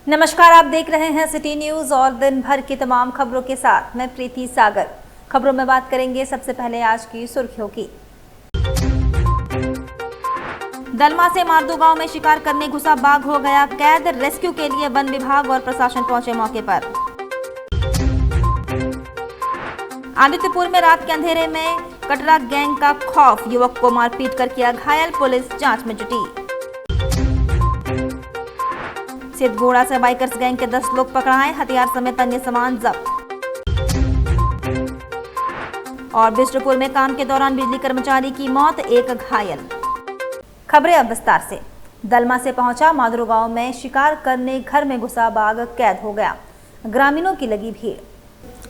नमस्कार, आप देख रहे हैं सिटी न्यूज और दिन भर की तमाम खबरों के साथ मैं प्रीति सागर। खबरों में बात करेंगे सबसे पहले आज की सुर्खियों की। दलमा से मारदू गांव में शिकार करने घुसा बाघ हो गया कैद। रेस्क्यू के लिए वन विभाग और प्रशासन पहुंचे मौके पर। आदित्यपुर में रात के अंधेरे में कटरा गैंग का खौफ, युवक को मारपीट कर किया घायल, पुलिस जांच में जुटी। सिद्धगोड़ा से बाइकर्स गैंग के 10 लोग पकड़ाए, हथियार समेत अन्य सामान जब्त। और बिष्टपुर में काम के दौरान बिजली कर्मचारी की मौत, एक घायल। खबरें अब विस्तार से। दलमा से पहुंचा मादरू गांव में शिकार करने घर में घुसा बाघ कैद हो गया, ग्रामीणों की लगी भीड़।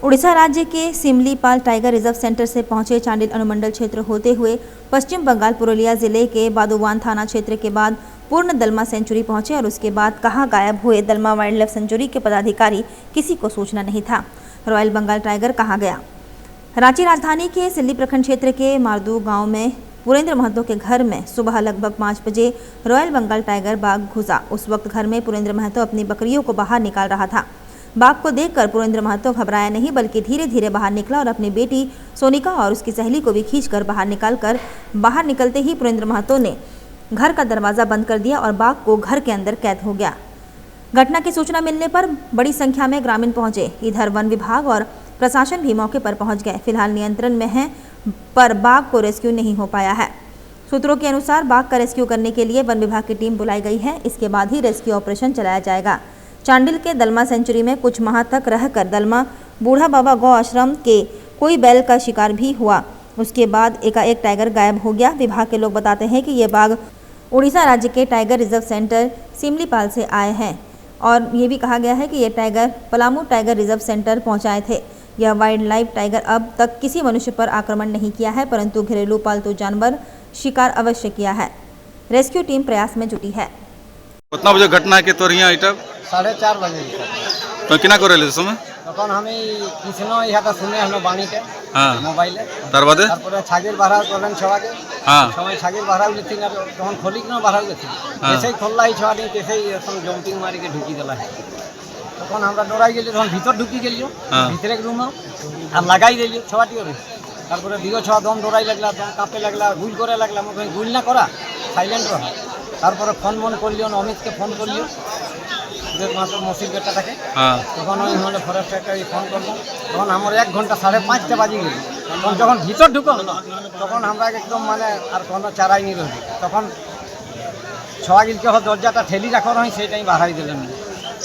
उड़ीसा राज्य के सिमलीपाल टाइगर रिजर्व सेंटर से पहुंचे चांडिल अनुमंडल क्षेत्र होते हुए पश्चिम बंगाल पुरुलिया जिले के बादुवान थाना क्षेत्र के बाद पूर्ण दलमा सेंचुरी पहुंचे और उसके बाद कहां गायब हुए दलमा वाइल्ड लाइफ सेंचुरी के पदाधिकारी, किसी को सूचना नहीं था। रॉयल बंगाल टाइगर कहां गया? रांची राजधानी के सिल्ली प्रखंड क्षेत्र के मारदू गांव में पुरेंद्र महतो के घर में सुबह लगभग 5 बजे रॉयल बंगाल टाइगर बाघ घुसा। उस वक्त घर में पुरेंद्र महतो अपनी बकरियों को बाहर निकाल रहा था। बाघ को देखकर पुरेंद्र महतो घबराया नहीं, बल्कि धीरे धीरे बाहर निकला और अपनी बेटी सोनिका और उसकी सहेली को भी खींचकर बाहर निकलते ही पुरेंद्र महतो ने घर का दरवाजा बंद कर दिया और बाघ को घर के अंदर कैद हो गया। घटना की सूचना मिलने पर बड़ी संख्या में ग्रामीण पहुंचे। इधर वन विभाग और प्रशासन भी मौके पर पहुंच गए। फिलहाल नियंत्रण में है, पर बाघ को रेस्क्यू नहीं हो पाया है। सूत्रों के अनुसार बाघ का रेस्क्यू करने के लिए वन विभाग की टीम बुलाई गई है। इसके बाद ही रेस्क्यू ऑपरेशन चलाया जाएगा। चांडिल के दलमा सेंचुरी में कुछ माह तक रहकर दलमा बूढ़ा बाबा गौ आश्रम के कोई बैल का शिकार भी हुआ। उसके बाद एकाएक टाइगर गायब हो गया। विभाग के लोग बताते हैं कि ये बाघ उड़ीसा राज्य के टाइगर रिजर्व सेंटर सिमलीपाल से आए हैं और ये भी कहा गया है कि ये tiger Palamu tiger reserve centre पहुंचाए थे। यह वाइल्ड लाइफ टाइगर अब तक किसी मनुष्य पर आक्रमण नहीं किया है, परंतु घरेलू पालतू जानवर शिकार अवश्य किया है। रेस्क्यू टीम प्रयास में जुटी है। कितना बजे घटना है कि तोर यहाँ इटा 4:30 बजे तो किना करे ले समय তখন আমি কিছু ইহাটা শুনে হলো বাণীতে মোবাইলে তারপরে ছাগির বাড়াও করলেন সবাইকে সবাই ছাগির বাড়াও গেছি না তখন খলিক না বাড়াও গেছি এসেই খোল্লাই ছড়া দিয়ে এসেই এখন জম্পিং মারিকে ঢুকি দিলা তখন আমরা দৌড়াই গেলি, তখন ভিতর ঢুকি গেলি ভিতরে রুম আর লাগাই দিলি ছবাটি করে। তারপরে দিও ছড়া দম দৌড়াই লাগলা, দম কাঁপে লাগলা, গুল করে লাগলাম। গুল না করা সাইলেন্ট রহা। তারপরে ফোন করলিও, অমিতকে ফোন করলিও, মসির বেটা থাকে। তখন ওই হলে ফরেস্ট একটা ফোন করলাম। তখন আমার 1 ঘন্টা 5:30 বাজে গেল। তখন যখন ভিতর ঢুকল তখন আমরা একদম মানে আর কোনো চারাই নি রইল। তখন ছয়াগিলকে দরজাটা ঠেলি রাখা হয়, সেইটাই বাড়াই দিলেন।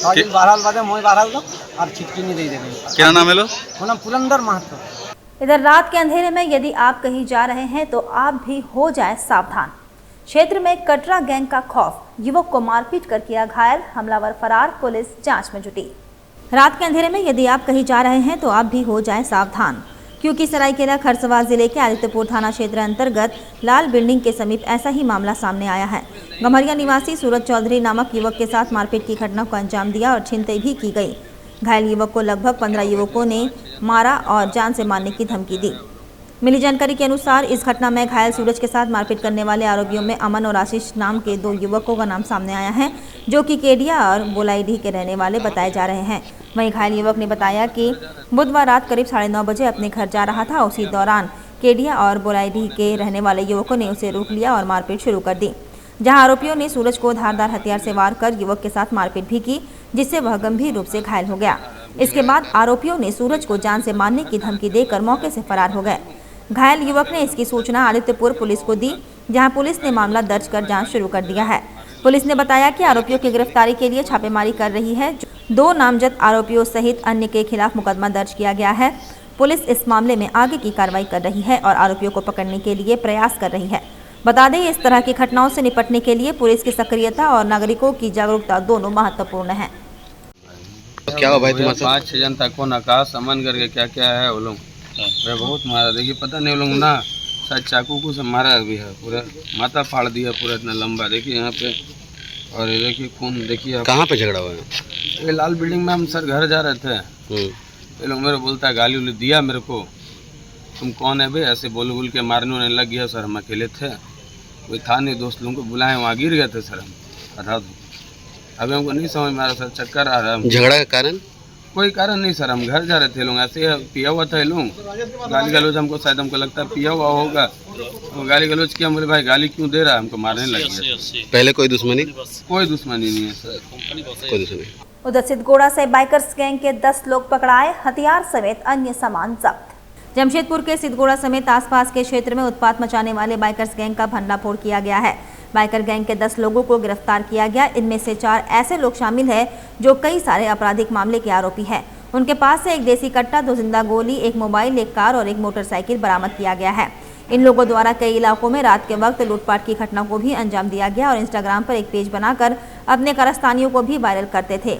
ছয়াগিল বাড়াল বাদে মই বাড়ালো और छिटकिनी दे देंगे। क्या नाम है लो? नाम पुरंदर महतो। इधर रात के अंधेरे में यदि आप कहीं जा रहे हैं तो आप भी हो जाएं सावधान। क्षेत्र में कटरा गैंग का खौफ, युवक को मारपीट कर किया घायल, हमलावर फरार, पुलिस जांच में जुटी। रात के अंधेरे में यदि आप कहीं जा रहे हैं तो आप भी हो जाएं सावधान, क्योंकि सरायकेला खरसवार जिले के आदित्यपुर थाना क्षेत्र अंतर्गत लाल बिल्डिंग के समीप ऐसा ही मामला सामने आया है। गम्हरिया निवासी सूरज चौधरी नामक युवक के साथ मारपीट की घटना को अंजाम दिया और छिनतई भी की गई। घायल युवक को लगभग 15 युवकों ने मारा और जान से मारने की धमकी दी। मिली जानकारी के अनुसार इस घटना में घायल सूरज के साथ मारपीट करने वाले आरोपियों में अमन और आशीष नाम के 2 युवकों का नाम सामने आया है, जो कि केडिया और बोलाईडीह के रहने वाले बताए जा रहे हैं। वहीं घायल युवक ने बताया कि बुधवार रात करीब 9:30 बजे अपने घर जा रहा था। उसी दौरान केडिया और बोलाईडीह के रहने वाले युवकों ने उसे रोक लिया और मारपीट शुरू कर दी, जहां आरोपियों ने सूरज को धारदार हथियार से वार कर युवक के साथ मारपीट भी की, जिससे वह गंभीर रूप से घायल हो गया। इसके बाद आरोपियों ने सूरज को जान से मारने की धमकी देकर मौके से फरार हो गए। घायल युवक ने इसकी सूचना आदित्यपुर पुलिस को दी, जहां पुलिस ने मामला दर्ज कर जांच शुरू कर दिया है। पुलिस ने बताया कि आरोपियों की गिरफ्तारी के लिए छापेमारी कर रही है। 2 नामजद आरोपियों सहित अन्य के खिलाफ मुकदमा दर्ज किया गया है। पुलिस इस मामले में आगे की कार्रवाई कर रही है और आरोपियों को पकड़ने के लिए प्रयास कर रही है। बता दें, इस तरह की घटनाओं से निपटने के लिए पुलिस की सक्रियता और नागरिकों की जागरूकता दोनों महत्वपूर्ण है। क्या हुआ भाई तुम्हारे साथ? 5-6 जन तक को नकाश समन करके क्या क्या है वो लोग बहुत मारा। देखिए पता नहीं वो लोग ना शायद चाकू को से मारा भी है, पूरा माथा फाड़ दिया पूरा इतना लंबा। देखिए यहाँ पे, और ये देखिए खून देखिए। कहाँ पे झगड़ा हुआ है? ये लाल बिल्डिंग में हम सर घर जा रहे थे, ये लोग मेरे बोलता है गाली उली दिया मेरे को, तुम कौन है भाई, ऐसे बोल के मारने उन्हें लग गया। सर हम अकेले थे, कोई था नहीं, दोस्त लोगों को बुलाए, वहाँ गिर गए थे सर हम, बता दो। अभी हमको नहीं समझ में आ रहा सर, चक्कर आ रहा है हमको। झगड़ा का कारण? कोई कारण नहीं सर, हम घर जा रहे थे लोग, ऐसे ही पिया हुआ था ये लोग, गाली गलौज हमको शायद हमको लगता है पिया हुआ होगा, तो गाली गलौज किया, बोले भाई गाली क्यों दे रहा है, हमको मारने लग गया। पहले कोई दुश्मनी? कोई दुश्मनी नहीं है सर, कोई दुश्मनी। उधर सिद्धगोड़ा से बाइकर्स गैंग के 10 लोग पकड़ाए, हथियार समेत अन्य सामान जब्त। जमशेदपुर के सिद्धगोड़ा समेत आसपास के क्षेत्र में उत्पात मचाने वाले बाइकर्स गैंग का भंडाफोड़ किया गया है। बाइकर गैंग के 10 लोगों को गिरफ्तार किया गया। इनमें से 4 ऐसे लोग शामिल हैं जो कई सारे आपराधिक मामले के आरोपी हैं। उनके पास से एक देसी कट्टा, 2 जिंदा गोली, एक मोबाइल, एक कार और एक मोटरसाइकिल बरामद किया गया है। इन लोगों द्वारा कई इलाकों में रात के वक्त लूटपाट की घटना को भी अंजाम दिया गया और इंस्टाग्राम पर एक पेज बनाकर अपने कारस्तानियों को भी वायरल करते थे।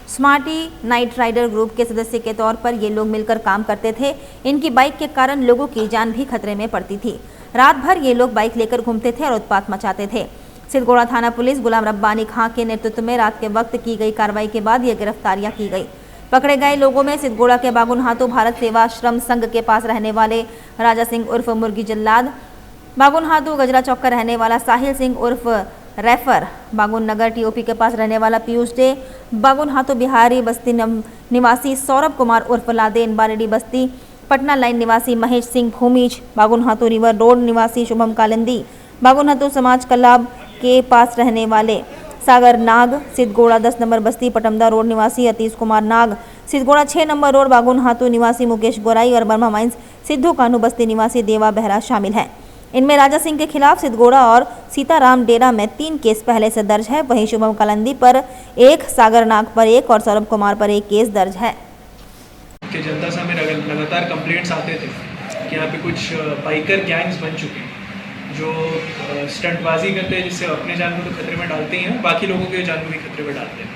स्मार्टी नाइट राइडर ग्रुप के सदस्य के तौर पर ये लोग मिलकर काम करते थे। इनकी बाइक के कारण लोगों की जान भी खतरे में पड़ती थी। रात भर ये लोग बाइक लेकर घूमते थे और उत्पात मचाते थे। सिद्धगोड़ा थाना पुलिस गुलाम रब्बानी खां के नेतृत्व में रात के वक्त की गई कार्रवाई के बाद ये गिरफ्तारियां की गई। पकड़े गए लोगों में सिद्धगोड़ा के बागुनहातू भारत सेवा श्रम संघ के पास रहने वाले राजा सिंह उर्फ मुर्गी जल्लाद, बागुनहातू गजरा चौक का रहने वाला साहिल सिंह उर्फ रेफर, बागुन नगर टीओपी के पास रहने वाला पीयूष डे, बागुनहातू बिहारी बस्ती निवासी सौरभ कुमार उर्फ लादेन, बारेडी बस्ती पटना लाइन निवासी महेश सिंह भूमिज, बागुनहातू रिवर रोड निवासी शुभम कालिंदी, बागुनहातू समाज कलाब के पास रहने वाले सागर नाग, सिद्धगोड़ा 10 नंबर बस्ती पटमदा रोड निवासी अतीश कुमार नाग, सिद्धगोड़ा 6 नंबर रोड बागुनहातू निवासी मुकेश गोराई और बर्मा माइंस सिद्धू कानू बस्ती निवासी देवा बेहरा शामिल हैं। इनमें राजा सिंह के खिलाफ सिद्धगोड़ा और सीताराम डेरा में 3 केस पहले से दर्ज है। वहीं शुभम कालिंदी पर 1, सागर नाग पर 1 और सौरभ कुमार पर 1 केस दर्ज है। कि जनता से हमें लगातार कंप्लेंट्स आते थे कि यहाँ पे कुछ बाइकर गैंग्स बन चुके हैं जो स्टंटबाजी करते हैं, जिससे अपने जान को तो खतरे में डालते ही हैं, बाकी लोगों के जान को भी खतरे में डालते हैं।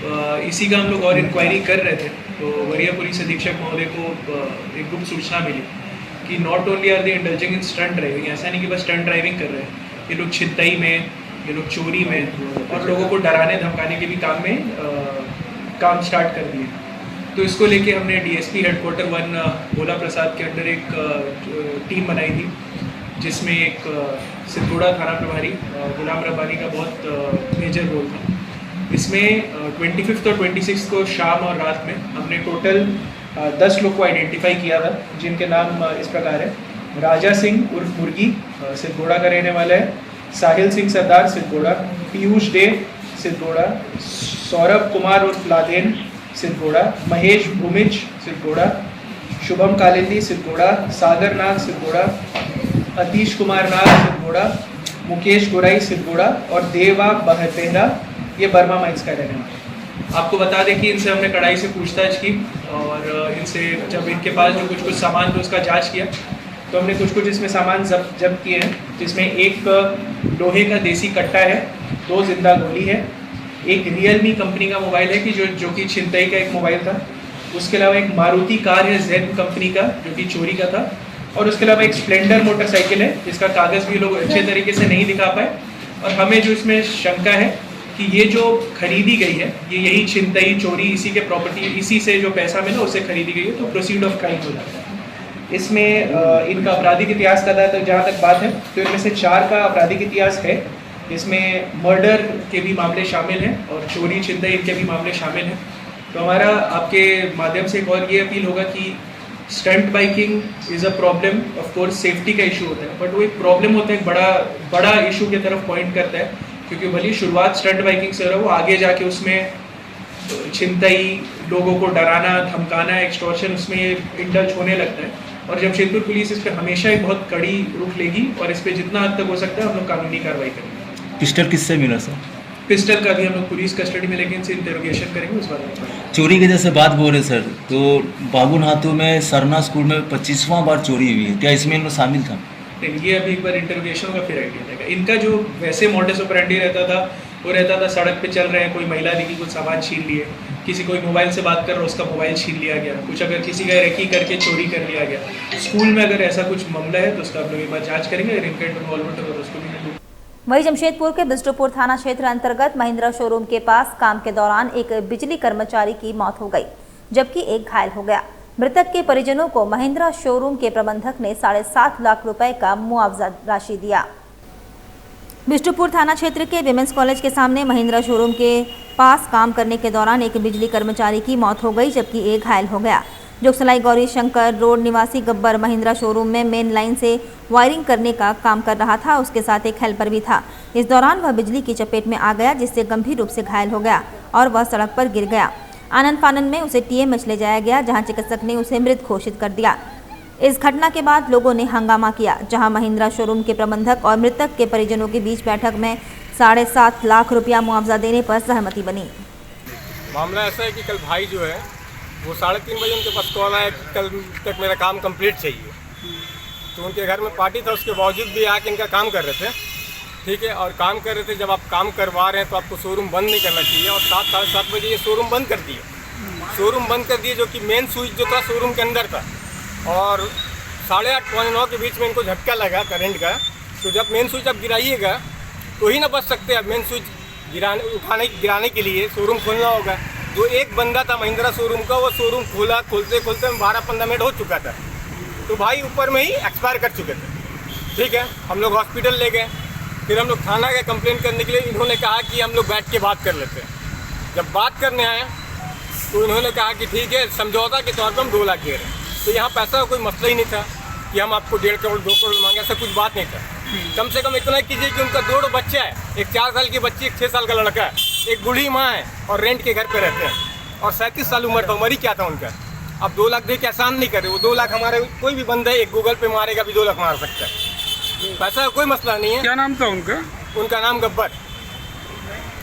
तो इसी का हम लोग और इंक्वायरी कर रहे थे तो वरीय पुलिस अधीक्षक महोदय को एक गुप्त सूचना मिली कि not only are they indulging in stunt driving, ऐसा नहीं कि बस स्टंट ड्राइविंग कर रहे हैं, ये लोग छिनतई में, ये लोग चोरी में और लोगों को डराने धमकाने के भी काम में काम स्टार्ट कर दिए। तो इसको लेके हमने डीएसपी हेडक्वार्टर 1 भोला प्रसाद के अंडर एक टीम बनाई थी, जिसमें एक सिद्धगोड़ा थाना प्रभारी गुलाम रब्बानी का बहुत मेजर रोल था। इसमें 25 और 26 को शाम और रात में हमने टोटल 10 लोग को आइडेंटिफाई किया था, जिनके नाम इस प्रकार है। राजा सिंह उर्फ मुर्गी सिद्धगोड़ा का रहने वाला है, साहिल सिंह सरदार सिद्धगोड़ा, पीयूष डे सिद्धगोड़ा, सौरभ कुमार उर्फ लादेन सिद्धगोड़ा, महेश भूमिज सिद्धगोड़ा, शुभम कालिंदी सिद्धगोड़ा, सागर नाग सिद्धगोड़ा, अतीश कुमार नाग सिद्धगोड़ा, मुकेश गोराई सिद्धगोड़ा और देवा बेहरा ये बर्मा माइंस का रहने वाला। आपको बता दें कि इनसे हमने कड़ाई से पूछताछ की और इनसे जब इनके पास जो कुछ सामान थे उसका जांच किया तो हमने कुछ इसमें सामान जब्त किए हैं, जिसमें एक लोहे का देसी कट्टा है, 2 जिंदा गोली है, एक रियलमी कंपनी का मोबाइल है कि जो कि छिनतई का एक मोबाइल था, उसके अलावा एक मारुति कार है जेन कंपनी का जो कि चोरी का था, और उसके अलावा एक स्प्लेंडर मोटरसाइकिल है जिसका कागज़ भी लोग अच्छे तरीके से नहीं दिखा पाए। और हमें जो इसमें शंका है कि ये जो खरीदी गई है ये यही छिनतई चोरी इसी के प्रॉपर्टी इसी से जो पैसा मिला उससे खरीदी गई है, तो प्रोसीड ऑफ क्राइम हो जाता है। इसमें इनका आपराधिक इतिहास का तो जहाँ तक बात है तो इनमें से 4 का आपराधिक इतिहास है, इसमें मर्डर के भी मामले शामिल हैं और चोरी छिनतई इनके भी मामले शामिल हैं। तो हमारा आपके माध्यम से एक और ये अपील होगा कि stunt biking is a problem, of course safety का इशू होता है, बट वो एक प्रॉब्लम होता है, एक बड़ा इशू की तरफ पॉइंट करता है, क्योंकि भले शुरुआत स्टंट बाइकिंग से हो रहा है, वो आगे जाके उसमें छिनतई, लोगों को डराना धमकाना, एक्सटॉर्शन, उसमें इंडल्ज होने लगता है। और जमशेदपुर पुलिस इस पर हमेशा एक बहुत कड़ी रुख लेगी और इस पर जितना हद तक हो सकता है हम लोग कानूनी कार्रवाई करेंगे। पिस्टल किससे मिला सर? पिस्टल का भी हम लोग पुलिस कस्टडी में लेके इनसे इंटरोगेशन करेंगे उस बारे में। चोरी की जैसे बात बोले सर, तो बागुनहातू में सरना स्कूल में 25वां बार चोरी हुई है, क्या इसमें इनमें शामिल था? ये अभी एक बार इंटरोगेशन का फिर आइडिया रहेगा। इनका जो वैसे मॉडस ऑपरेंडी रहता था वो रहता था सड़क पे चल रहे हैं, कोई महिला दिखी, कुछ सामान छीन लिए, किसी कोई मोबाइल से बात कर रहा है उसका मोबाइल छीन लिया गया, कुछ अगर किसी का रेकी करके चोरी कर लिया गया। स्कूल में अगर ऐसा कुछ मामला है तो उसका हम लोग एक बार जाँच करेंगे, अगर इनका इन्वॉल्वमेंट होगा तो उसको भी। वहीं जमशेदपुर के बिष्टुपुर थाना क्षेत्र अंतर्गत महिंद्रा शोरूम के पास काम के दौरान एक बिजली कर्मचारी की मौत हो गई, जबकि एक घायल हो गया। मृतक के परिजनों को महिंद्रा शोरूम के प्रबंधक ने 7.5 लाख रुपए का मुआवजा राशि दिया। बिष्टुपुर थाना क्षेत्र के विमेंस कॉलेज के सामने महिंद्रा शोरूम के पास काम करने के दौरान एक बिजली कर्मचारी की मौत हो गई, जबकि एक घायल हो गया। जोगसलाई गौरी शंकर रोड निवासी गब्बर महिंद्रा शोरूम में मेन लाइन से वायरिंग करने का काम कर रहा था। उसके साथ एक हेल्पर भी था। इस दौरान वह बिजली की चपेट में आ गया, जिससे गंभीर रूप से घायल हो गया और वह सड़क पर गिर गया। आनंद फानंद में उसे टीएमएच ले जाया गया, जहां चिकित्सक ने उसे मृत घोषित कर दिया। इस घटना के बाद लोगों ने हंगामा किया, जहां महिंद्रा शोरूम के प्रबंधक और मृतक के परिजनों के बीच बैठक में 7.5 लाख रुपया मुआवजा देने पर सहमति बनी। मामला ऐसा है कि कल भाई जो है वो 3:30 बजे उनके पास कॉल आया कि कल तक मेरा काम कंप्लीट चाहिए। तो उनके घर में पार्टी था, उसके बावजूद भी आके इनका काम कर रहे थे, ठीक है। और काम कर रहे थे, जब आप काम करवा रहे हैं तो आपको शोरूम बंद नहीं करना चाहिए। और 7 साढ़े 7 बजे ये शोरूम बंद कर दिए। शोरूम बंद कर दिए, जो कि मेन स्विच जो था शोरूम के अंदर था। और 8:30 पौने 9 के बीच में इनको झटका लगा करंट का। तो जब मेन स्विच आप गिराइएगा तो ही ना बच सकते। अब मेन स्विच गिराने के लिए शोरूम खोलना होगा। जो एक बंदा था महिंद्रा शोरूम का, वो शोरूम खोला, खोलते 12-15 मिनट हो चुका था। तो भाई ऊपर में ही एक्सपायर कर चुके थे, ठीक है। हम लोग हॉस्पिटल ले गए, फिर हम लोग थाना गए कंप्लेंट करने के लिए। इन्होंने कहा कि हम लोग बैठ के बात कर लेते हैं। जब बात करने आए तो इन्होंने कहा कि ठीक है, समझौता के तौर पर हम 2 लाख दे रहे हैं। तो यहाँ पैसा का कोई मसला ही नहीं था कि हम आपको 1.5 करोड़ 2 करोड़ मांगे, ऐसा कुछ बात नहीं था। कम से कम इतना कीजिए कि उनका 2 बच्चा है, एक 4 साल की बच्ची, एक 6 साल का लड़का है, एक बूढ़ी माँ है और रेंट के घर पे रहते हैं। और 37 साल उम्र था, उम्र ही क्या था उनका। अब 2 लाख दे के आसान नहीं करे। वो 2 लाख हमारे कोई भी बंदा है, एक गूगल पे मारेगा भी 2 लाख मार सकता है। पैसा का कोई मसला नहीं है। क्या नाम था उनका? उनका नाम गब्बर।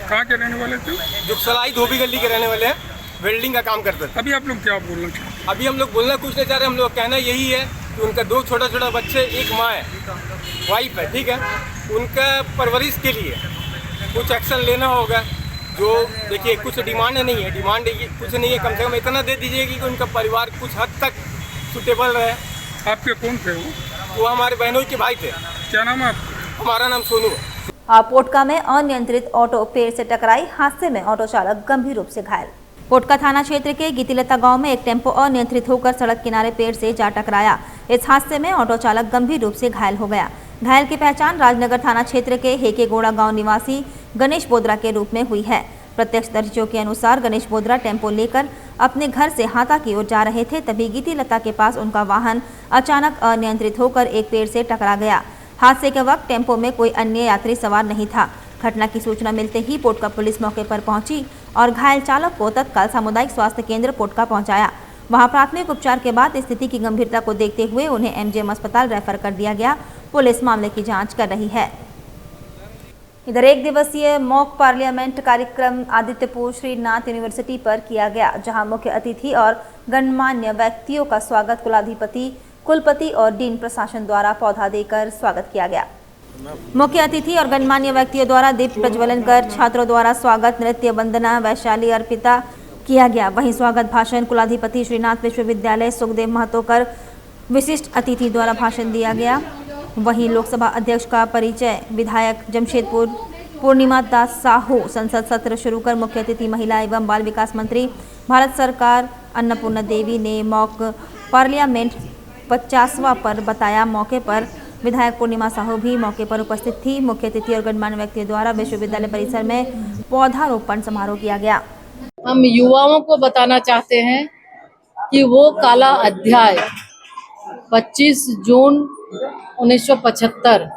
कहाँ के रहने वाले थे? जुगसलाई धोबी गली के रहने वाले हैं, वेल्डिंग का काम करते थे। अभी आप लोग क्या बोलना चाहते हैं? अभी हम लोग बोलना कुछ नहीं चाह रहे। हम लोग कहना यही है कि उनका 2 छोटा बच्चे, एक माँ है, वाइफ है, ठीक है। उनका परवरिश के लिए कुछ एक्शन लेना होगा। जो देखिए, कुछ डिमांड नहीं है, डिमांड कुछ नहीं है। कम से कम इतना दे दीजिए कि उनका परिवार कुछ हद तक सुटेबल रहे। आपके कौन थे वो? वो हमारे बहनों के भाई थे। क्या नाम है आपका? हमारा नाम सोनू है। पोटका में अनियंत्रित ऑटो पेड़ से टकराई, हादसे में ऑटो चालक गंभीर रूप से घायल। पोटका थाना क्षेत्र के गीतिलता गांव में एक टेम्पो अनियंत्रित होकर सड़क किनारे पेड़ से जा टकराया। इस हादसे में ऑटो चालक गंभीर रूप से घायल हो गया। घायल की पहचान राजनगर थाना क्षेत्र के हेकेगोड़ा गांव निवासी गणेश बोदरा के रूप में हुई है। प्रत्यक्षदर्शियों के अनुसार गणेश बोदरा टेम्पो लेकर अपने घर से हाता की ओर जा रहे थे, तभी गीतिलता के पास उनका वाहन अचानक अनियंत्रित होकर एक पेड़ से टकरा गया। हादसे के वक्त टेम्पो में कोई अन्य यात्री सवार नहीं था। घटना की सूचना मिलते ही पोटका पुलिस मौके पर पहुंची और घायल चालक को तत्काल सामुदायिक स्वास्थ्य केंद्र पोटका पहुंचाया। वहां प्राथमिक उपचार के बाद स्थिति की गंभीरता को देखते हुए उन्हें एमजीएम अस्पताल रेफर कर दिया गया। पुलिस मामले की जांच कर रही है। इधर 1 दिवसीय मॉक पार्लियामेंट कार्यक्रम आदित्यपुर श्रीनाथ यूनिवर्सिटी पर किया गया, जहां मुख्य अतिथि और गणमान्य व्यक्तियों का स्वागत कुलाधिपति, कुलपति और डीन प्रशासन द्वारा पौधा देकर स्वागत किया गया। मुख्य अतिथि और गणमान्य व्यक्तियों द्वारा दीप प्रज्वलन कर छात्रों द्वारा स्वागत, नृत्य, वंदना, वैशाली अर्पिता किया गया। वहीं स्वागत भाषण कुलाधिपति श्रीनाथ विश्वविद्यालय सुखदेव महतो कर विशिष्ट अतिथि द्वारा भाषण दिया गया। वहीं लोकसभा अध्यक्ष का परिचय, विधायक जमशेदपुर पूर्णिमा दास साहू संसद सत्र शुरू कर मुख्य अतिथि महिला एवं बाल विकास मंत्री भारत सरकार अन्नपूर्णा देवी ने मॉक पार्लियामेंट 50वां पर बताया। मौके पर विधायक पूर्णिमा साहू भी मौके पर उपस्थित थी। मुख्य अतिथि और गणमान्य व्यक्तियों द्वारा विश्वविद्यालय परिसर में पौधारोपण समारोह किया गया। हम युवाओं को बताना चाहते हैं कि वो काला अध्याय 25 जून 1975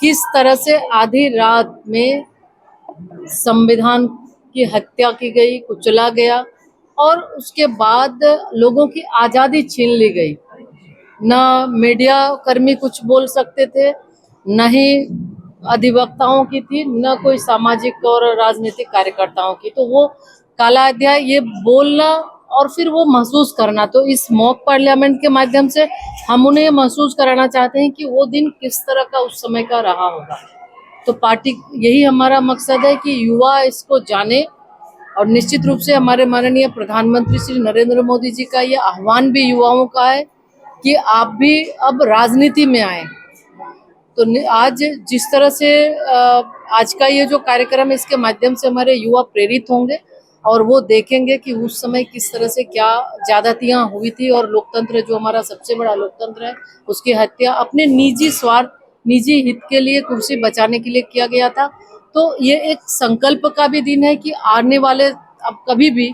किस तरह से आधी रात में संविधान की हत्या की गई, कुचला गया और उसके बाद लोगों की आज़ादी छीन ली गई। न मीडिया कर्मी कुछ बोल सकते थे, न ही अधिवक्ताओं की थी, न कोई सामाजिक और राजनीतिक कार्यकर्ताओं की। तो वो काला अध्याय ये बोलना और फिर वो महसूस करना, तो इस मॉक पार्लियामेंट के माध्यम से हम उन्हें महसूस कराना चाहते हैं कि वो दिन किस तरह का उस समय का रहा होगा। तो पार्टी यही हमारा मकसद है कि युवा इसको जाने और निश्चित रूप से हमारे माननीय प्रधानमंत्री श्री नरेंद्र मोदी जी का ये आह्वान भी युवाओं का है कि आप भी अब राजनीति में आए। तो आज जिस तरह से आज का ये जो कार्यक्रम है, इसके माध्यम से हमारे युवा प्रेरित होंगे और वो देखेंगे कि उस समय किस तरह से क्या ज्यादतियां हुई थी और लोकतंत्र जो हमारा सबसे बड़ा लोकतंत्र है उसकी हत्या अपने निजी स्वार्थ निजी हित के लिए, कुर्सी बचाने के लिए किया गया था। तो ये एक संकल्प का भी दिन है कि आने वाले अब कभी भी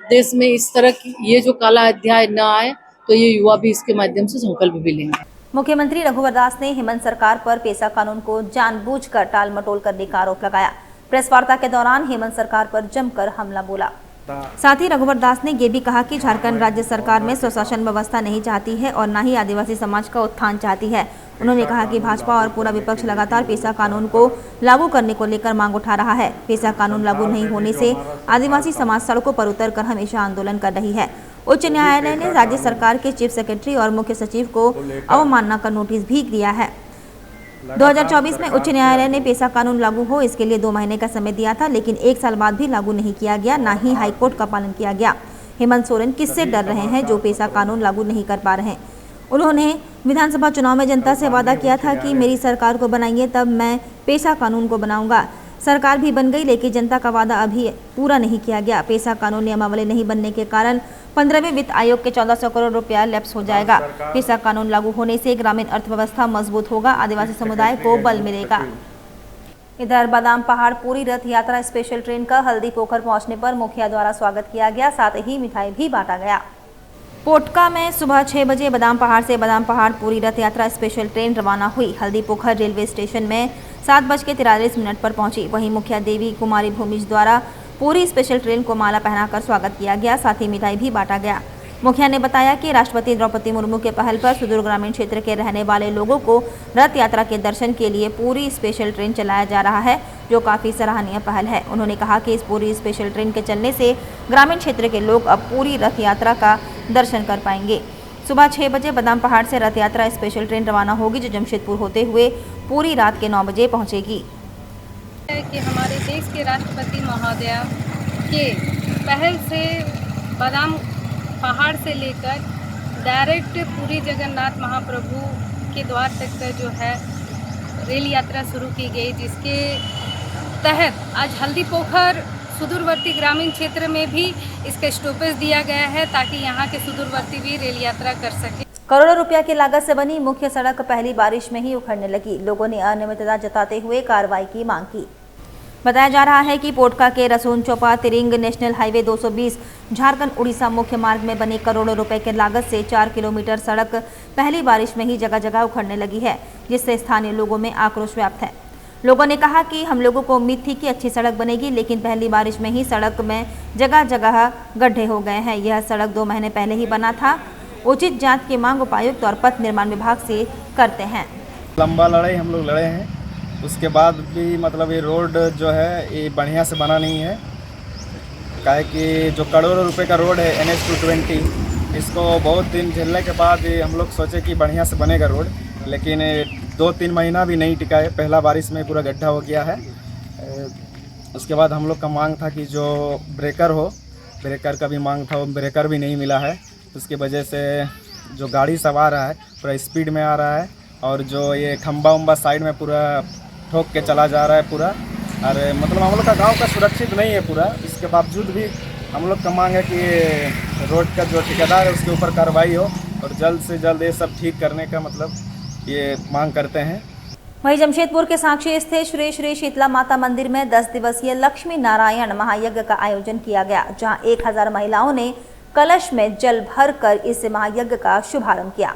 देश में इस तरह की ये जो काला अध्याय न आए, तो ये युवा भी इसके माध्यम से संकल्प भी लेंगे। मुख्यमंत्री रघुवर दास ने हेमंत सरकार पर पेसा कानून को जानबूझकर टाल मटोल करने का आरोप लगाया। प्रेस वार्ता के दौरान हेमंत सरकार पर जमकर हमला बोला। साथ ही रघुवर दास ने ये भी कहा कि झारखंड राज्य सरकार में स्वशासन व्यवस्था नहीं चाहती है और न ही आदिवासी समाज का उत्थान चाहती है। उन्होंने कहा कि भाजपा और पूरा विपक्ष लगातार पेसा कानून को लागू करने को लेकर मांग उठा रहा है। पेसा कानून लागू नहीं होने से आदिवासी समाज सड़कों पर उतरकर हमेशा आंदोलन कर रही है। उच्च न्यायालय ने राज्य सरकार के चीफ सेक्रेटरी और मुख्य सचिव को अवमानना का नोटिस भी दिया है। 2024 में उच्च न्यायालय ने पेसा कानून लागू हो इसके लिए 2 महीने का समय दिया था, लेकिन 1 साल बाद भी लागू नहीं किया गया, न ही हाईकोर्ट का पालन किया गया। हेमंत सोरेन किससे डर रहे हैं जो पेसा कानून लागू नहीं कर पा रहे हैं? उन्होंने विधानसभा चुनाव में जनता से वादा किया था कि मेरी सरकार को बनाइए तब मैं पेसा कानून को बनाऊंगा। सरकार भी बन गई, लेकिन जनता का वादा अभी पूरा नहीं किया गया। पेसा कानून नियमावली नहीं बनने के कारण 15वें वित्त आयोग के 1400 करोड़ रुपया लैप्स हो जाएगा। पेसा कानून लागू होने से ग्रामीण अर्थव्यवस्था मजबूत होगा, आदिवासी समुदाय को बल मिलेगा। इधर बादाम पहाड़ पूरी रथ यात्रा स्पेशल ट्रेन का हल्दी पोखर पहुंचने पर मुखिया द्वारा स्वागत किया गया, साथ ही मिठाई भी बांटा गया। पोटका में सुबह 6 बजे बादाम पहाड़ से बादाम पहाड़ पूरी रथ यात्रा स्पेशल ट्रेन रवाना हुई। हल्दी पोखर रेलवे स्टेशन में 7:43 पर पहुंची। वहीं मुखिया देवी कुमारी भूमिज द्वारा पूरी स्पेशल ट्रेन को माला पहनाकर स्वागत किया गया, साथ ही मिठाई भी बांटा गया। मुखिया ने बताया कि राष्ट्रपति द्रौपदी मुर्मू के पहल पर सुदूर ग्रामीण क्षेत्र के रहने वाले लोगों को रथ यात्रा के दर्शन के लिए पूरी स्पेशल ट्रेन चलाया जा रहा है, जो काफ़ी सराहनीय पहल है। उन्होंने कहा कि इस पूरी स्पेशल ट्रेन के चलने से ग्रामीण क्षेत्र के लोग अब पूरी रथ यात्रा का दर्शन कर पाएंगे। सुबह 6 बजे बादाम पहाड़ से रथ यात्रा स्पेशल ट्रेन रवाना होगी, जो जमशेदपुर होते हुए पूरी रात के 9 बजे पहुँचेगी। कि हमारे देश के राष्ट्रपति महोदय के पहल से बादाम पहाड़ से लेकर डायरेक्ट पूरी जगन्नाथ महाप्रभु के द्वार तक का जो है रेल यात्रा शुरू की गई, जिसके तहत आज हल्दी पोखर सुदूरवर्ती ग्रामीण क्षेत्र में भी इसका स्टॉपेज दिया गया है, ताकि यहाँ के सुदूरवर्ती भी रेल यात्रा कर सके। करोड़ों रुपया की लागत से बनी मुख्य सड़क पहली बारिश में ही उखड़ने लगी। लोगों ने अनियमितता जताते हुए कार्रवाई की मांग की। बताया जा रहा है कि पोटका के रसून चौपा तिरिंग नेशनल हाईवे 220 झारखंड उड़ीसा मुख्य मार्ग में बनी करोड़ों रुपए के लागत से 4 किलोमीटर सड़क पहली बारिश में ही जगह जगह उखड़ने लगी है, जिससे स्थानीय लोगों में आक्रोश व्याप्त है। लोगों ने कहा कि हम लोगों को उम्मीद थी कि अच्छी सड़क बनेगी, लेकिन पहली बारिश में ही सड़क में जगह जगह गड्ढे हो गए हैं। यह सड़क 2 महीने पहले ही बना था। उचित जांच की मांग उपायुक्त और पथ निर्माण विभाग से करते हैं। लंबा लड़ाई हम लोग लड़े हैं, उसके बाद भी मतलब ये रोड जो है ये बढ़िया से बना नहीं है। काहे कि जो करोड़ों रुपए का रोड है NH 220, इसको बहुत दिन झेलने के बाद हम लोग सोचे कि बढ़िया से बनेगा रोड, लेकिन 2-3 महीना भी नहीं टिका है। पहला बारिश में पूरा गड्ढा हो गया है। उसके बाद हम लोग का मांग था कि जो ब्रेकर हो, ब्रेकर का भी मांग था, वो ब्रेकर भी नहीं मिला है। उसकी वजह से जो गाड़ी सब आ रहा है पूरा स्पीड में आ रहा है, और जो ये खंबा उम्बा साइड में पूरा ठोक के चला जा रहा है पूरा। और मतलब हम लोग का गांव का सुरक्षित नहीं है पूरा। इसके बावजूद भी हम लोग का मांग है कि रोड का जो ठेकेदार है उसके ऊपर कार्रवाई हो और जल्द से जल्द ये सब ठीक करने का मतलब ये मांग करते हैं। वहीं जमशेदपुर के साक्षी स्थित श्री श्री शीतला माता मंदिर में 10 दिवसीय लक्ष्मी नारायण महायज्ञ का आयोजन किया गया, जहां 1000 महिलाओं ने कलश में जल भरकर इस महायज्ञ का शुभारंभ किया।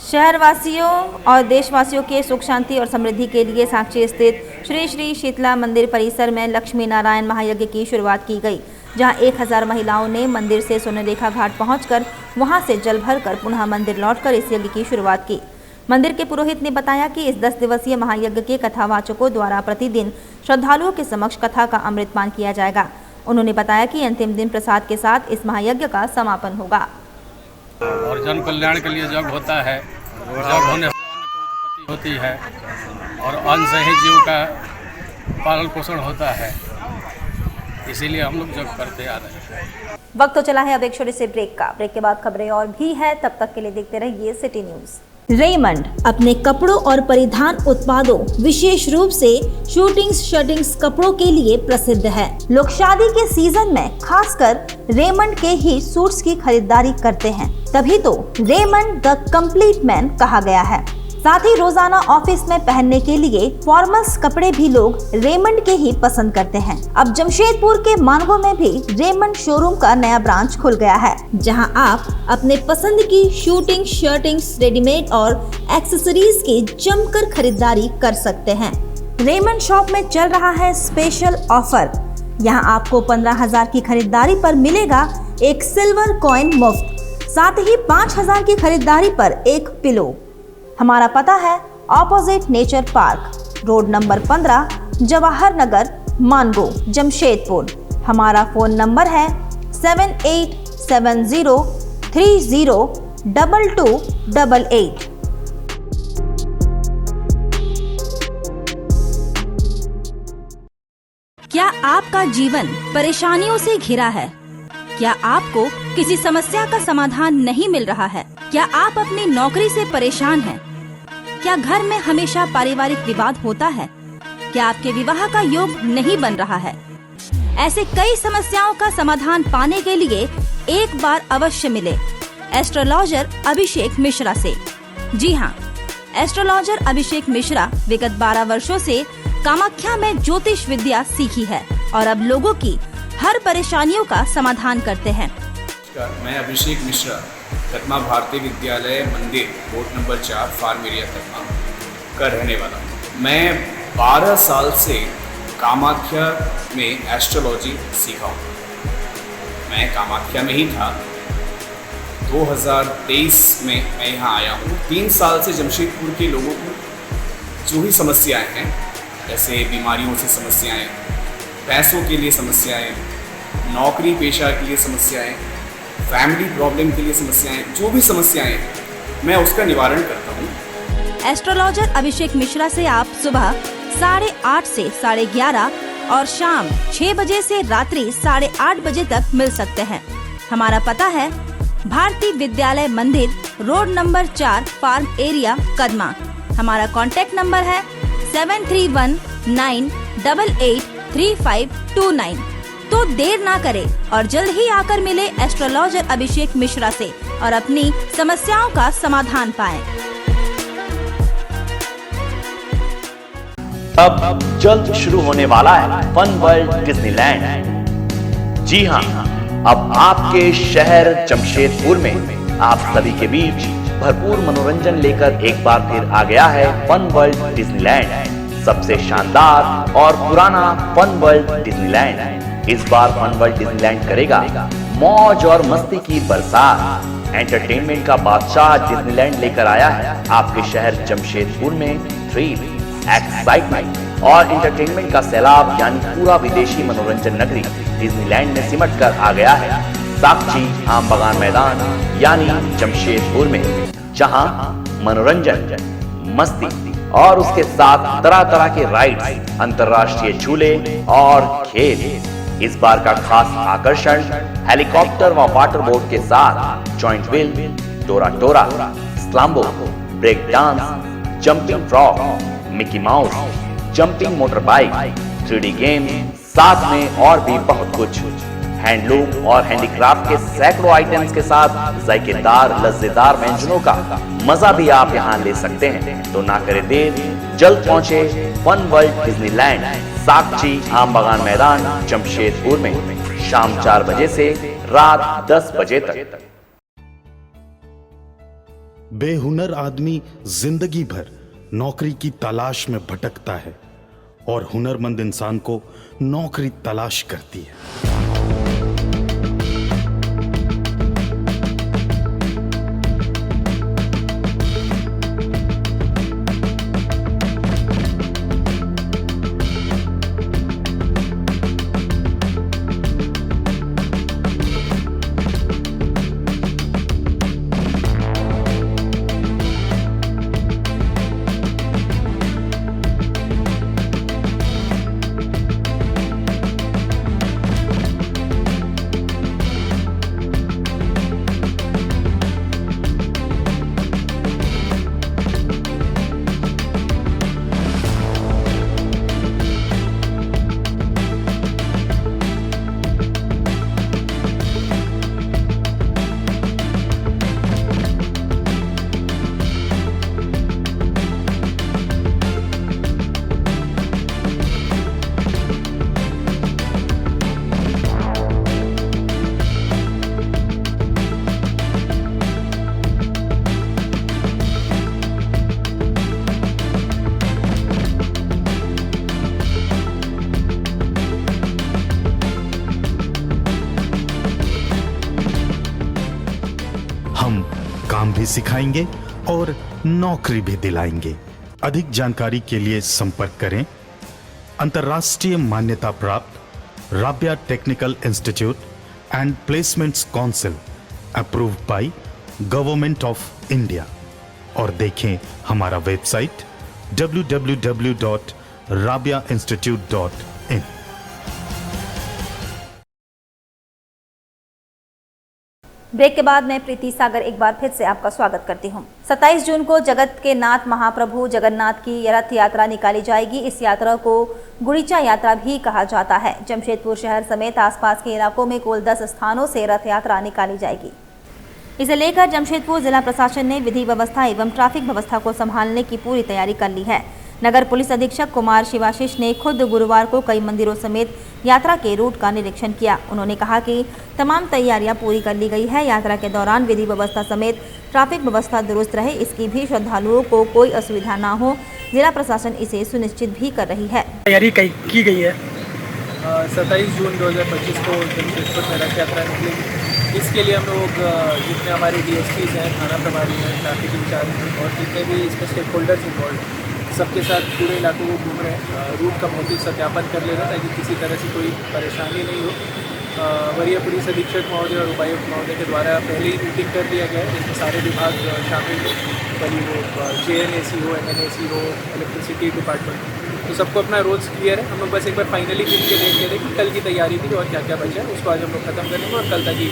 शहरवासियों और देशवासियों के सुख शांति और समृद्धि के लिए साक्षी स्थित श्री श्री शीतला मंदिर परिसर में लक्ष्मी नारायण महायज्ञ की शुरुआत की गई, जहां 1000 महिलाओं ने मंदिर से स्वर्णरेखा घाट पहुंचकर वहां से जल भरकर पुनः मंदिर लौटकर इस यज्ञ की शुरुआत की। मंदिर के पुरोहित ने बताया कि इस 10 दिवसीय महायज्ञ के कथावाचकों द्वारा प्रतिदिन श्रद्धालुओं के समक्ष कथा का अमृतपान किया जाएगा। उन्होंने बताया कि अंतिम दिन प्रसाद के साथ इस महायज्ञ का समापन होगा। और जन कल्याण के लिए जग होता है, जग होने से होती है और अन्न से ही जीव का पालन पोषण होता है, इसीलिए हम लोग जग करते आ रहे हैं। वक्त तो चला है अब एक छोटे से ब्रेक का। ब्रेक के बाद खबरें और भी है, तब तक के लिए देखते रहिए सिटी न्यूज। रेमंड अपने कपड़ों और परिधान उत्पादों विशेष रूप से शूटिंग्स शर्टिंग्स कपड़ों के लिए प्रसिद्ध है। लोग शादी के सीजन में खासकर रेमंड के ही सूट्स की खरीदारी करते हैं, तभी तो रेमंड द कंप्लीट मैन कहा गया है। साथ ही रोजाना ऑफिस में पहनने के लिए फॉर्मल्स कपड़े भी लोग रेमंड के ही पसंद करते हैं। अब जमशेदपुर के मानगो में भी रेमंड शोरूम का नया ब्रांच खुल गया है, जहां आप अपने पसंद की शूटिंग, शर्टिंग्स, रेडीमेड और एक्सेसरीज की जमकर खरीदारी कर सकते हैं। रेमंड शॉप में चल रहा है स्पेशल ऑफर। यहां आपको 15,000 की खरीदारी पर मिलेगा एक सिल्वर कॉइन मुफ्त, साथ ही 5,000 की खरीदारी पर एक पिलो। हमारा पता है opposite nature park, road number 15, Jawahar Nagar, Mango, Jamshedpur. हमारा फोन नंबर है 7870302288। क्या आपका जीवन परेशानियों से घिरा है? क्या आपको किसी समस्या का समाधान नहीं मिल रहा है? क्या आप अपनी नौकरी से परेशान हैं? क्या घर में हमेशा पारिवारिक विवाद होता है? क्या आपके विवाह का योग नहीं बन रहा है? ऐसे कई समस्याओं का समाधान पाने के लिए एक बार अवश्य मिले एस्ट्रोलॉजर अभिषेक मिश्रा से। जी हाँ, एस्ट्रोलॉजर अभिषेक मिश्रा विगत 12 वर्षों से कामाख्या में ज्योतिष विद्या सीखी है और अब लोगों की हर परेशानियों का समाधान करते हैं। मैं Abhishek Mishra Kadma Bharatiya Vidyalaya Mandir, board number 4, farm area Kadma का रहने वाला हूँ। मैं 12 साल से कामाख्या में एस्ट्रोलॉजी सीखा हूँ। मैं कामाख्या में ही था। 2023 में मैं यहाँ आया हूँ। 3 साल से जमशेदपुर के लोगों को जो भी समस्याएं हैं, जैसे बीमारियों से समस्याएं, पैसों के लिए समस्याएं, नौकरी पेशा के लिए समस्याएं, फैमिली प्रॉब्लम के लिए समस्याएं, जो भी समस्याएं हैं, मैं उसका निवारण करता हूँ। एस्ट्रोलॉजर अभिषेक मिश्रा से आप सुबह 8:30 से 11:30 और शाम 6 बजे से रात्रि 8:30 बजे तक मिल सकते हैं। हमारा पता है Bharatiya Vidyalaya Mandir, road number 4, farm area, Kadma. हमारा कॉन्टेक्ट नंबर है 7319883529। तो देर ना करें और जल्द ही आकर मिले एस्ट्रोलॉजर अभिषेक मिश्रा से और अपनी समस्याओं का समाधान पाएं। अब जल्द शुरू होने वाला है फन वर्ल्ड डिज्नीलैंड। जी हाँ, अब आपके शहर जमशेदपुर में आप सभी के बीच भरपूर मनोरंजन लेकर एक बार फिर आ गया है फन वर्ल्ड डिज्नीलैंड। सबसे शानदार और पुराना फन वर्ल्ड डिज्नीलैंड इस बार फन वर्ल्ड डिज्नीलैंड करेगा मौज और मस्ती की बरसात। एंटरटेनमेंट का बादशाह डिज्नीलैंड लेकर आया है आपके शहर जमशेदपुर में थ्रिल, एक्साइटमेंट और एंटरटेनमेंट का सैलाब, यानी पूरा विदेशी मनोरंजन नगरी डिज्नीलैंड में सिमट कर आ गया है साक्षी आम बगान मैदान यानी जमशेदपुर में, जहां मनोरंजन, मस्ती और उसके साथ तरह तरह के राइड्स, अंतर्राष्ट्रीय झूले और खेल। इस बार का खास आकर्षण हेलीकॉप्टर व वाटर बोट के साथ जॉइंट व्हील, टोरा टोरा, स्लाम्बो, break dance, jumping frog, Mickey Mouse, jumping motor bike, 3D game, साथ में और भी बहुत कुछ। हैंडलूम और हैंडीक्राफ्ट के सैकड़ों आइटम्स के साथ जायकेदार लज्जेदार व्यंजनों का मजा भी आप यहाँ ले सकते हैं। तो ना करें देर, जल्द पहुंचे फन वर्ल्ड डिज्नीलैंड, साक्षी आम बगान मैदान, जमशेदपुर में शाम 4 बजे से रात 10 बजे तक। बेहुनर आदमी जिंदगी भर नौकरी की तलाश में भटकता है और हुनरमंद इंसान को नौकरी तलाश करती है। भी सिखाएंगे और नौकरी भी दिलाएंगे। अधिक जानकारी के लिए संपर्क करें अंतर्राष्ट्रीय मान्यता प्राप्त Rabia technical institute and placements council approved by government of India और देखें हमारा वेबसाइट www.rabiainstitute.in। ब्रेक के बाद मैं प्रीति सागर एक बार फिर से आपका स्वागत करती हूं। 27 जून को जगत के नाथ महाप्रभु जगन्नाथ की रथ यात्रा निकाली जाएगी। इस यात्रा को गुड़ीचा यात्रा भी कहा जाता है। जमशेदपुर शहर समेत आसपास के इलाकों में कुल 10 स्थानों से रथ यात्रा निकाली जाएगी। इसे लेकर जमशेदपुर जिला प्रशासन ने विधि व्यवस्था एवं ट्रैफिक व्यवस्था को संभालने की पूरी तैयारी कर ली है। नगर पुलिस अधीक्षक कुमार शिवाशीष ने खुद गुरुवार को कई मंदिरों समेत यात्रा के रूट का निरीक्षण किया। उन्होंने कहा कि तमाम तैयारियां पूरी कर ली गई है। यात्रा के दौरान विधि व्यवस्था समेत ट्रैफिक व्यवस्था दुरुस्त रहे, इसकी भी श्रद्धालुओं को कोई असुविधा न हो, जिला प्रशासन इसे सुनिश्चित भी कर रही है। तैयारी की गई है। 27 जून 2025 को जमशेदपुर में रथ यात्रा निकलेगी। इसके लिए हम लोग जितने हमारे DSPs हैं, थाना प्रभारी हैं, ट्रैफिक इंचार्ज और जितने भी इसमें स्टेक होल्डर्स इन्वॉल्व, सबके साथ पूरे इलाकों को घूम रहे हैं। रूट का भौतिक सत्यापन कर ले रहे हैं ताकि किसी तरह से कोई परेशानी नहीं हो। वरीय पुलिस अधीक्षक महोदय और उपायुक्त महोदय के द्वारा पहले ही मीटिंग कर दिया गया है, जिसमें सारे विभाग शामिल हो, भले वो JNAC हो, MNAC हो, इलेक्ट्रिसिटी डिपार्टमेंट, तो सबको अपना रोल्स क्लियर है। हम लोग बस एक बार फाइनली गिन के देख ले रहे कि कल की तैयारी थी और क्या क्या बचा है, उसको आज हम लोग खत्म करेंगे और कल तक ही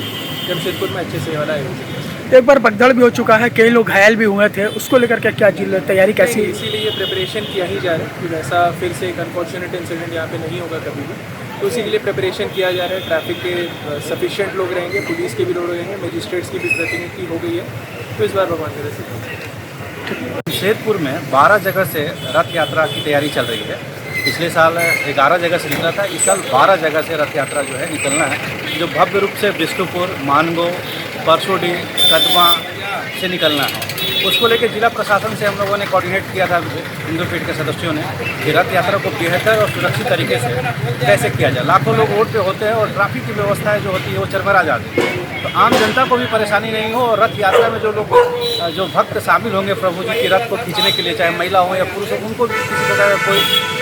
जमशेदपुर में अच्छे से वाला आयोजन। एक बार भगदड़ भी हो चुका है, कई लोग घायल भी हुए थे, उसको लेकर क्या तैयारी कैसी? इसीलिए ये प्रिपरेशन किया ही जा रहा है कि वैसा फिर से एक अनफॉर्चुनेट इंसिडेंट यहाँ पे नहीं होगा कभी भी, तो इसी के लिए प्रिपरेशन किया जा रहा है। ट्रैफिक के सफिशिएंट लोग रहेंगे, पुलिस के भी लोग रहेंगे, मजिस्ट्रेट्स की भी प्रतिनिधि हो गई है, तो इस बार भगवान करे से। जमशेदपुर में 12 जगह से रथ यात्रा की तैयारी चल रही है। पिछले साल 11 जगह से निकला था, इस साल 12 जगह से रथ यात्रा जो है निकलना है, जो भव्य रूप से विष्णुपुर, मानगो, परसोडी, कदमा से निकलना है। उसको लेकर जिला प्रशासन से हम लोगों ने कोऑर्डिनेट किया था, हिंदू पीठ के सदस्यों ने, कि रथ यात्रा को बेहतर और सुरक्षित तरीके से कैसे किया जाए। लाखों लोग रोड पे होते हैं और ट्रैफिक की व्यवस्थाएं जो होती है वो चरमरा जाती है, तो आम जनता को भी परेशानी नहीं हो और रथ यात्रा में जो भक्त शामिल होंगे प्रभु जी की रथ को खींचने के लिए, चाहे महिला हो या पुरुष हो, उनको भी किसी प्रकार का कोई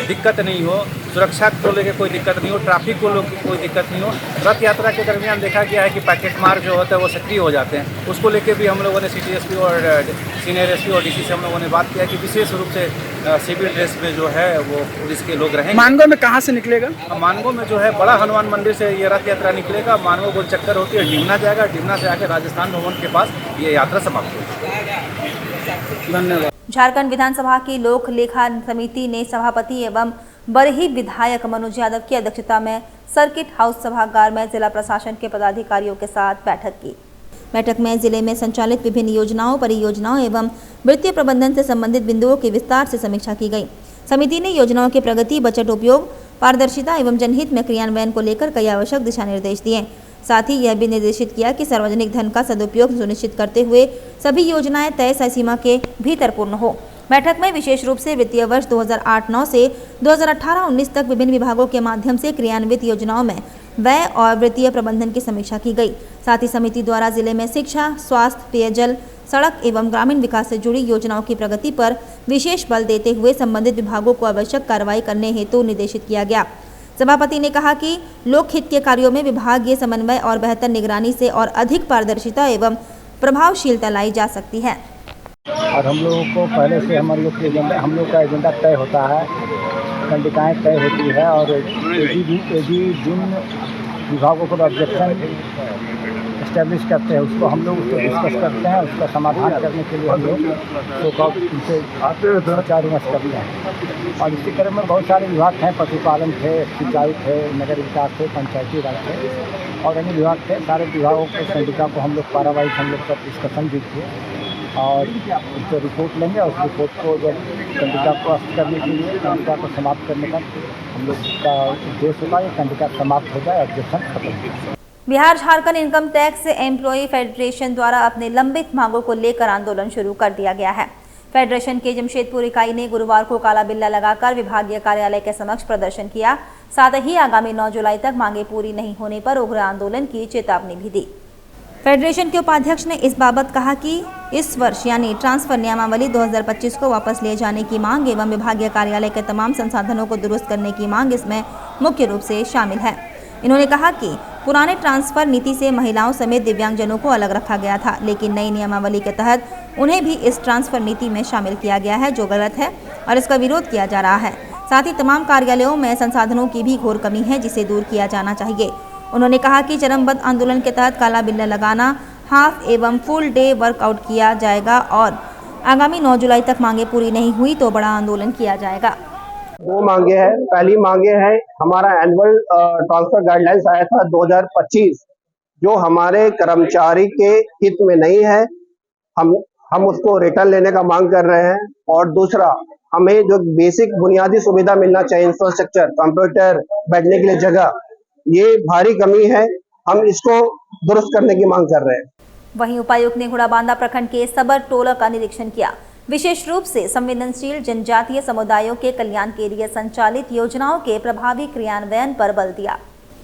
दिक्कत नहीं हो, सुरक्षा को लेकर कोई दिक्कत नहीं हो, ट्रैफिक को लेकर कोई दिक्कत नहीं हो। रथ यात्रा के दरमियान देखा गया है कि पैकेट मार जो होता है वो सक्रिय हो जाते हैं, उसको लेकर भी हम लोगों ने सिटी SP और सीनियर SP और DC से हम लोगों ने बात किया कि विशेष रूप से सिविल ड्रेस में जो है वो पुलिस के लोग रहेंगे। मानगो में कहाँ से निकलेगा? मानगो में जो है बड़ा हनुमान मंदिर से ये रथ यात्रा निकलेगा, मानगो गोल चक्कर होती है, डिमना जाएगा, डिमना से आकर राजस्थान भवन के पास ये यात्रा समाप्त होगी। धन्यवाद। झारखंड विधानसभा की लोक लेखा समिति ने सभापति एवं बरही विधायक मनोज यादव की अध्यक्षता में सर्किट हाउस सभागार में जिला प्रशासन के पदाधिकारियों के साथ बैठक की। बैठक में जिले में संचालित विभिन्न योजनाओं, परियोजनाओं एवं वित्तीय प्रबंधन से संबंधित बिंदुओं की विस्तार से समीक्षा की गई। समिति ने योजनाओं की प्रगति, बजट उपयोग, पारदर्शिता एवं जनहित में क्रियान्वयन को लेकर कई आवश्यक दिशा निर्देश दिए। साथ ही यह भी निर्देशित किया कि सार्वजनिक धन का सदुपयोग सुनिश्चित करते हुए सभी योजनाएं तय समय सीमा के भीतर पूर्ण हो। बैठक में विशेष रूप से वित्तीय वर्ष 2008-9 से 2018-19 तक विभिन्न विभागों के माध्यम से क्रियान्वित योजनाओं में व्यय और वित्तीय प्रबंधन की समीक्षा की गई। साथ ही समिति द्वारा जिले में शिक्षा, स्वास्थ्य, पेयजल, सड़क एवं ग्रामीण विकास से जुड़ी योजनाओं की प्रगति पर विशेष बल देते हुए संबंधित विभागों को आवश्यक कार्रवाई करने हेतु निर्देशित किया गया। सभापति ने कहा कि लोकहित के कार्यों में विभागीय समन्वय और बेहतर निगरानी से और अधिक पारदर्शिता एवं प्रभावशीलता लाई जा सकती है। और हम लोगों को पहले से हम लोग का एजेंडा तय होता है, कंडिकाएँ तय होती है और जिन विभागों को ऑब्जेक्शन इस्टेब्लिश करते हैं उसको हम लोग उसको डिस्कस करते हैं, उसका समाधान करने के लिए हम लोग उनसे विचार विमर्श करते हैं। और इसी तरह में बहुत सारे विभाग हैं, पशुपालन थे, सिंचाई थे, नगर विकास थे, पंचायती राज थे और अन्य विभाग थे। सारे विभागों के कंडिका को हम लोग कार्रवाई हम लोग का डिस्कशन भी किए और उसको रिपोर्ट लेंगे और उस रिपोर्ट को जब कंडिका को अस्त करने के लिए, कंडिका को समाप्त करने का हम लोग का उद्देश्य होगा, ये कंडिका समाप्त हो जाए, ऑब्जेक्शन खत्म हो जाए। Bihar Jharkhand income tax employ federation द्वारा अपने लंबित मांगों को लेकर आंदोलन शुरू कर दिया गया है। फेडरेशन के जमशेदपुर इकाई ने गुरुवार को काला बिल्ला लगाकर विभागीय कार्यालय के समक्ष प्रदर्शन किया। साथ ही आगामी 9 जुलाई तक मांगे पूरी नहीं होने पर उग्र आंदोलन की चेतावनी भी दी। फेडरेशन के उपाध्यक्ष ने इस बाबत कहा कि इस वर्ष यानी ट्रांसफर नियमावली 2025 को वापस लिए जाने की मांग एवं विभागीय कार्यालय के तमाम संसाधनों को दुरुस्त करने की मांग इसमें मुख्य रूप से शामिल है। इन्होंने कहा कि पुराने ट्रांसफर नीति से महिलाओं समेत दिव्यांगजनों को अलग रखा गया था, लेकिन नई नियमावली के तहत उन्हें भी इस ट्रांसफर नीति में शामिल किया गया है, जो गलत है और इसका विरोध किया जा रहा है। साथ ही तमाम कार्यालयों में संसाधनों की भी घोर कमी है, जिसे दूर किया जाना चाहिए। उन्होंने कहा कि चरमबद्ध आंदोलन के तहत काला बिल्ला लगाना, हाफ एवं फुल डे वर्कआउट किया जाएगा और आगामी 9 जुलाई तक मांगे पूरी नहीं हुई तो बड़ा आंदोलन किया जाएगा। 2 मांगे हैं। पहली मांगे है, हमारा एनुअल ट्रांसफर गाइडलाइंस आया था 2025, जो हमारे कर्मचारी के हित में नहीं है। हम उसको रिटर्न लेने का मांग कर रहे हैं। और दूसरा, हमें जो बेसिक बुनियादी सुविधा मिलना चाहिए, इंफ्रास्ट्रक्चर, कंप्यूटर, बैठने के लिए जगह, ये भारी कमी है। हम इसको दुरुस्त करने की मांग कर रहे हैं। वहीं उपायुक्त ने घोड़ाबांधा प्रखंड के सबर टोला का निरीक्षण किया। विशेष रूप से संवेदनशील जनजातीय समुदायों के कल्याण के लिए संचालित योजनाओं के प्रभावी क्रियान्वयन पर बल दिया।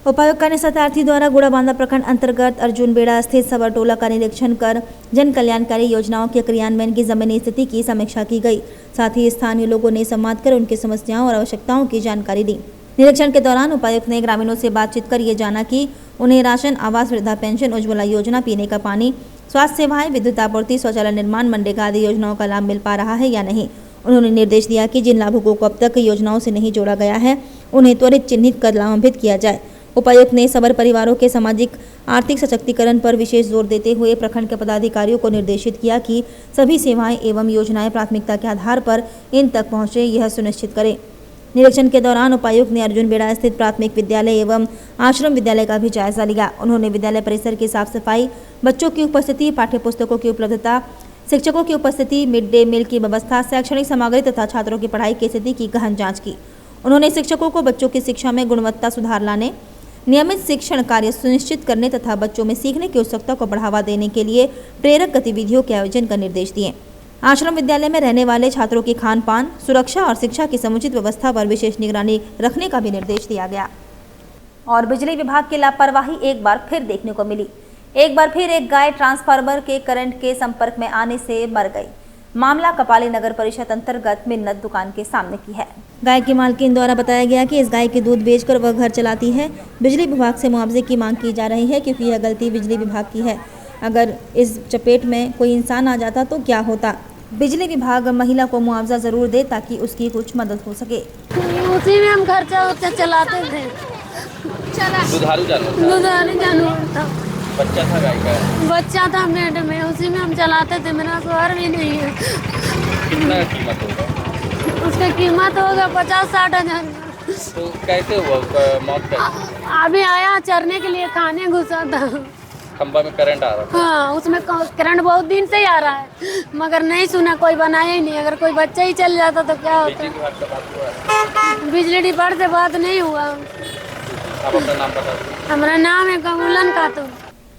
उपायुक्त ने शतार्थी द्वारा घोड़ाबांधा प्रखंड अंतर्गत अर्जुन बेड़ा स्थित सबर टोला का निरीक्षण कर जन कल्याणकारी योजनाओं के क्रियान्वयन की जमीनी स्थिति की समीक्षा की गई। साथ ही स्थानीय लोगों ने संवाद कर उनकी समस्याओं और आवश्यकताओं की जानकारी दी। निरीक्षण के दौरान उपायुक्त ने ग्रामीणों से बातचीत कर ये जाना कि उन्हें राशन, आवास, वृद्धा पेंशन, उज्ज्वला योजना, पीने का पानी, स्वास्थ्य सेवाएं, विद्युत आपूर्ति, शौचालय निर्माण, मनरेगा आदि योजनाओं का लाभ मिल पा रहा है या नहीं। उन्होंने निर्देश दिया कि जिन लाभुकों को अब तक योजनाओं से नहीं जोड़ा गया है, उन्हें त्वरित चिन्हित कर लाभान्वित किया जाए। उपायुक्त ने सबर परिवारों के सामाजिक आर्थिक सशक्तिकरण पर विशेष जोर देते हुए प्रखंड के पदाधिकारियों को निर्देशित किया कि सभी सेवाएं एवं योजनाएं प्राथमिकता के आधार पर इन तक पहुंचे, यह सुनिश्चित करें। निरीक्षण के दौरान उपायुक्त ने अर्जुन बेड़ा स्थित प्राथमिक विद्यालय एवं आश्रम विद्यालय का भी जायजा लिया। उन्होंने विद्यालय परिसर की साफ सफाई, बच्चों की उपस्थिति, पाठ्य पुस्तकों की उपलब्धता, शिक्षकों की उपस्थिति, मिड डे मील की व्यवस्था, शैक्षणिक सामग्री तथा छात्रों की पढ़ाई की स्थिति की गहन जांच की। उन्होंने शिक्षकों को बच्चों की शिक्षा में गुणवत्ता सुधार लाने, नियमित शिक्षण कार्य सुनिश्चित करने तथा बच्चों में सीखने की उत्सुकता को बढ़ावा देने के लिए प्रेरक गतिविधियों के आयोजन का निर्देश दिए। आश्रम विद्यालय में रहने वाले छात्रों की खान पान, सुरक्षा और शिक्षा की समुचित व्यवस्था पर विशेष निगरानी रखने का भी निर्देश दिया गया। और बिजली विभाग की लापरवाही एक बार फिर देखने को मिली। एक बार फिर एक गाय ट्रांसफार्मर के करंट के संपर्क में आने से मर गई। मामला कपाली नगर परिषद अंतर्गत मिन्नत दुकान के सामने की है। गाय की मालकिन द्वारा बताया गया कि इस गाय के दूध बेचकर वह घर चलाती है। बिजली विभाग से मुआवजे की मांग की जा रही है, क्योंकि यह गलती बिजली विभाग की है। अगर इस चपेट में कोई इंसान आ जाता तो क्या होता। बिजली विभाग महिला को मुआवजा जरूर दे ताकि उसकी कुछ मदद हो सके। उसी में हम खर्चा चलाते थे। दुधारू जानवर था। बच्चा था गाय का? बच्चा था पेट में, उसी में हम चलाते थे। मेरा घर भी नहीं है। कितना कीमत होगा उसका? कीमत होगा 50-60 हजार। तो कैसे हुआ मौत? अभी आया चरने के लिए, खाने घुसा था। खंबा में करंट आ रहा था? हाँ, उसमें करंट बहुत दिन से ही आ रहा है, मगर नहीं सुना, कोई बनाया ही नहीं। अगर कोई बच्चा ही चल जाता तो क्या होता। बिजली डिपार्टमेंट से बात नहीं हुआ। आप अपना नाम बता दीजिए। हमारा नाम है कमलन खातून।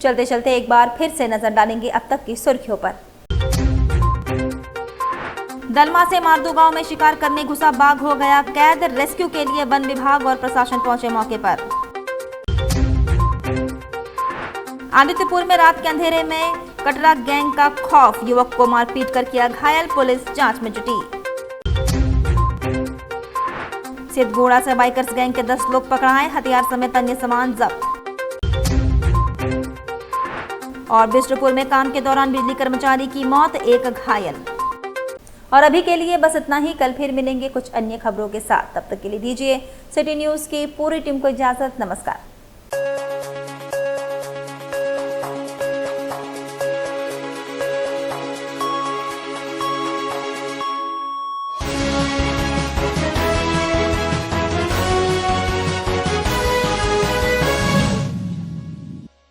चलते चलते एक बार फिर से नजर डालेंगे अब तक की सुर्खियों पर। दलमा से मारदू गांव में शिकार करने घुसा बाघ हो गया कैद। रेस्क्यू के लिए वन विभाग और प्रशासन पहुंचे मौके पर। आदित्यपुर में रात के अंधेरे में कटरा गैंग का खौफ, युवक को मारपीट कर किया घायल, पुलिस जांच में जुटी। सिद्धगोड़ा से बाइकर्स गैंग के 10 लोग पकड़ाए, हथियार समेत अन्य सामान जब्त। और बिष्टुपुर में काम के दौरान बिजली कर्मचारी की मौत, एक घायल। और अभी के लिए बस इतना ही। कल फिर मिलेंगे कुछ अन्य खबरों के साथ। तब तक के लिए दीजिए सिटी न्यूज की पूरी टीम को इजाजत। नमस्कार।